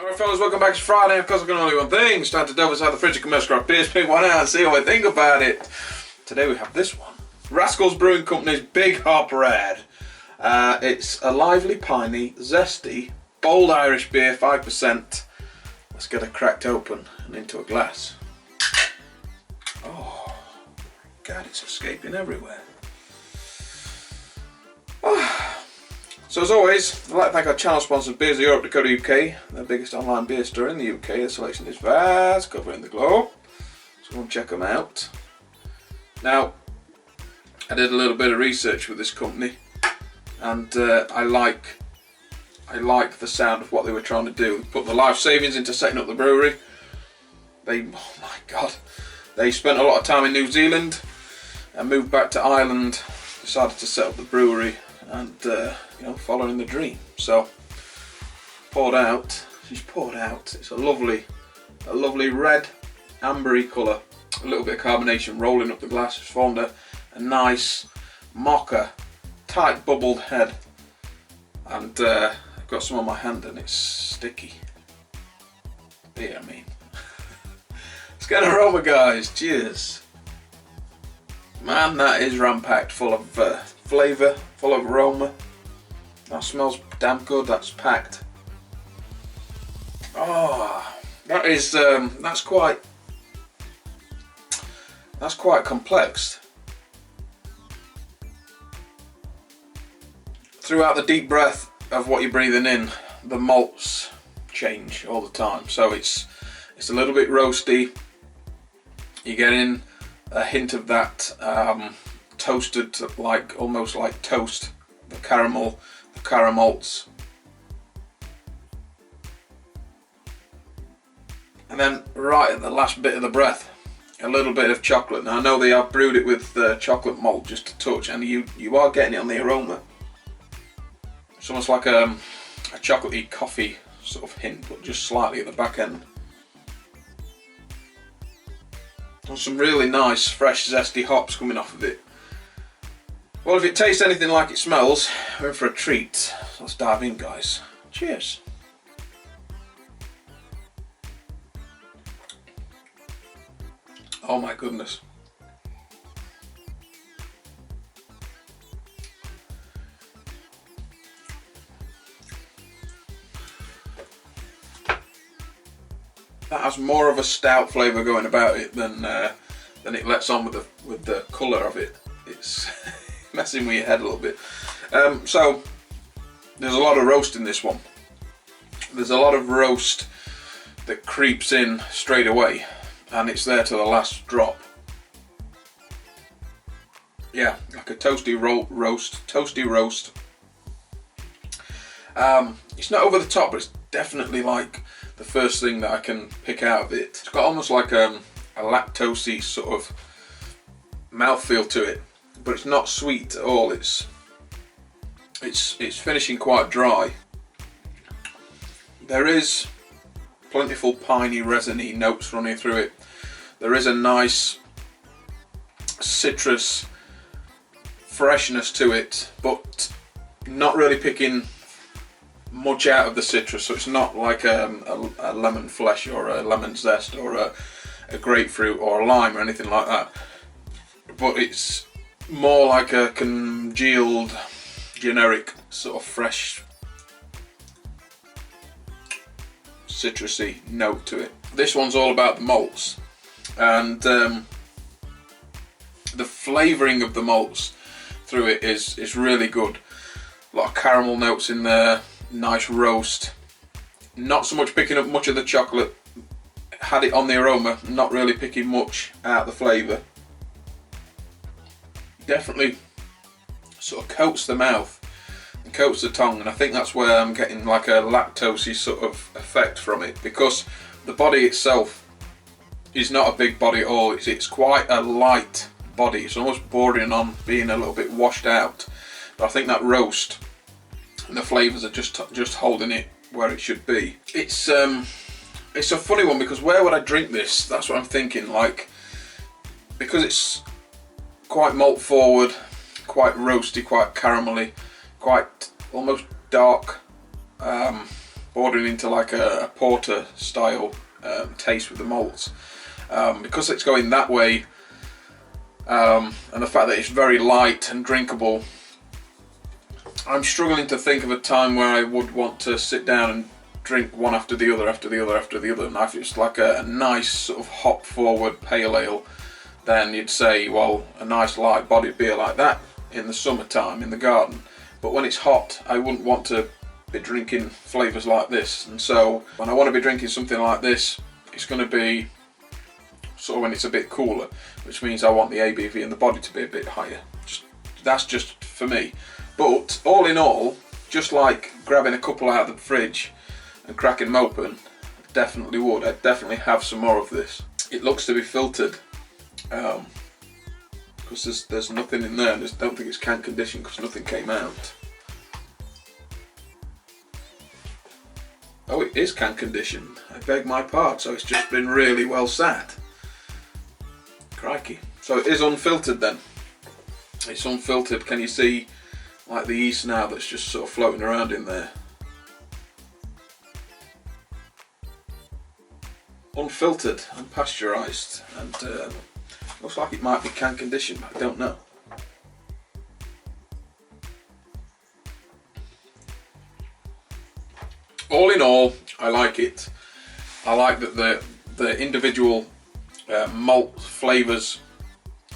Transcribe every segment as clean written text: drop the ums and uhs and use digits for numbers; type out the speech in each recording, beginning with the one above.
Alright fellas, welcome back. It's Friday. Of course I can only one thing. It's time to delve inside the fridge and commercial craft beers, pick one out and see what I think about it. Today we have this one. Rascals Brewing Company's Big Hop Red. It's a lively, piney, zesty, bold Irish beer, 5%. Let's get it cracked open and into a glass. Oh, God, it's escaping everywhere. So as always, I'd like to thank our channel sponsors, beersofeurope.co.uk, the biggest online beer store in the UK. The selection is vast, covering the globe. So go and check them out. Now, I did a little bit of research with this company, and I like the sound of what they were trying to do. They put the life savings into setting up the brewery. Oh my God, they spent a lot of time in New Zealand and moved back to Ireland, decided to set up the brewery, and you know, following the dream. So she's poured out. It's a lovely red, ambery colour. A little bit of carbonation rolling up the glass. It's formed a nice mocha, tight bubbled head. And I've got some on my hand and it's sticky. Beer, I mean. Let's get an aroma, guys. Cheers. Man, that is ram-packed full of flavour, full of aroma. That smells damn good. That's packed. Oh, that is that's quite complex. Throughout the deep breath of what you're breathing in, the malts change all the time. So it's a little bit roasty. You're getting a hint of that toasted, almost like toast, the caramel malts. And then right at the last bit of the breath, a little bit of chocolate. Now I know they have brewed it with chocolate malt just to touch, and you are getting it on the aroma. It's almost like a chocolatey coffee sort of hint, but just slightly at the back end. And some really nice, fresh, zesty hops coming off of it. Well, if it tastes anything like it smells, we're in for a treat. Let's dive in, guys. Cheers. Oh my goodness. That has more of a stout flavour going about it than it lets on with the colour of it. It's messing with your head a little bit. So there's a lot of roast in this one. There's a lot of roast that creeps in straight away, and it's there to the last drop. Yeah, like a toasty roast. It's not over the top, but it's definitely like the first thing that I can pick out of it. It's got almost like a lactosey sort of mouthfeel to it, but it's not sweet at all. It's finishing quite dry. There is plentiful piney, resiny notes running through it. There is a nice citrus freshness to it, but not really picking much out of the citrus. So it's not like a lemon flesh or a lemon zest or a grapefruit or a lime or anything like that. But it's more like a congealed, generic sort of fresh, citrusy note to it. This one's all about the malts, and the flavouring of the malts through it is really good. A lot of caramel notes in there, nice roast. Not so much picking up much of the chocolate. Had it on the aroma, not really picking much out of the flavour. Definitely sort of coats the mouth and coats the tongue, and I think that's where I'm getting like a lactosey sort of effect from it, because the body itself is not a big body at all. It's quite a light body. It's almost bordering on being a little bit washed out, but I think that roast and the flavours are just holding it where it should be. It's a funny one, because where would I drink this? That's what I'm thinking. Like, because it's quite malt forward, quite roasty, quite caramelly, quite almost dark bordering into like a porter style taste with the malts. Because it's going that way, and the fact that it's very light and drinkable, I'm struggling to think of a time where I would want to sit down and drink one after the other, after the other, after the other. And if it's like a nice sort of hop forward pale ale, then you'd say, well, a nice light bodied beer like that in the summertime in the garden. But when it's hot, I wouldn't want to be drinking flavours like this. And so when I want to be drinking something like this, it's going to be sort of when it's a bit cooler, which means I want the ABV and the body to be a bit higher. That's just for me. But all in all, just like grabbing a couple out of the fridge and cracking them open, I definitely would. I'd definitely have some more of this. It looks to be filtered, because there's nothing in there, and I don't think it's can conditioned because nothing came out. Oh, it is can conditioned. I beg my pardon. So it's just been really well sat. Crikey. So it is unfiltered then. It's unfiltered. Can you see like the yeast now that's just sort of floating around in there? Unfiltered, unpasteurised, and looks like it might be can conditioned, but I don't know. All in all, I like it. I like that the individual malt flavours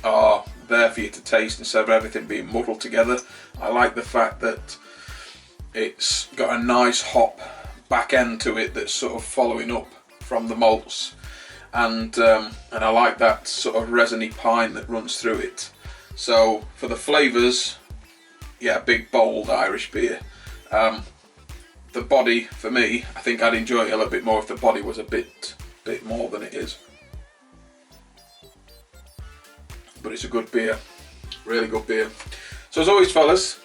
are there for you to taste instead of everything being muddled together. I like the fact that it's got a nice hop back end to it that's sort of following up from the malts, and I like that sort of resiny pine that runs through it. So for the flavours, yeah, big bold Irish beer. The body, for me, I think I'd enjoy it a little bit more if the body was a bit more than it is. But it's a good beer, really good beer. So as always, fellas,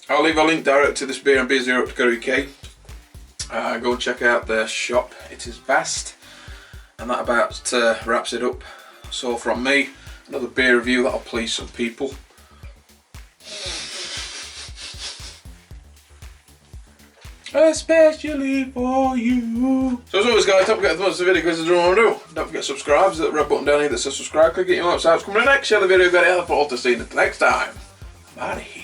I'll leave a link direct to this beer on beerzero.co.uk. Go and check out their shop. It is vast. And that about wraps it up. That's all from me. Another beer review that'll please some people. Especially for you. So as always, guys, don't forget to watch the video because it's all do. Don't forget to subscribe. There's that red button down here that says subscribe. Click it, you know what's coming next. Share the video, get it out of the to see you next time. I'm out of here.